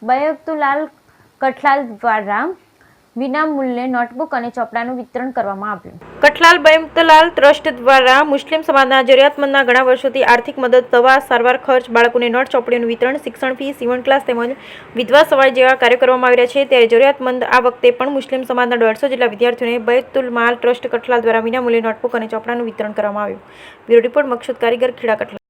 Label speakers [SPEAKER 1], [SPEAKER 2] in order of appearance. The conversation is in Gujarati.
[SPEAKER 1] બયતુલાલ કઠલાલ દ્વારા વિનામૂલ્યે નોટબુક અને ચોપડાનું વિતરણ કરવામાં આવ્યું. કઠલાલ બયતુલાલ ટ્રસ્ટ દ્વારા મુસ્લિમ સમાજના જરૂરિયાતમંદના ઘણા વર્ષોથી આર્થિક મદદ, દવા, સારવાર ખર્ચ, બાળકોને નોટ ચોપડીઓનું વિતરણ, શિક્ષણ ફી, સીવણ ક્લાસ તેમજ વિધવા સહાય જેવા કાર્યો કરવામાં આવી રહ્યા છે. ત્યારે જરૂરિયાતમંદ આ વખતે પણ મુસ્લિમ સમાજના 150 જેટલા વિદ્યાર્થીઓને બયતુલમાલ ટ્રસ્ટ કઠલાલ દ્વારા વિનામૂલ્યે નોટબુક અને ચોપડાનું વિતરણ કરવામાં આવ્યું. બ્યુરો રિપોર્ટ મકસૂદ કારીગર, ખેડા, કઠલાલ.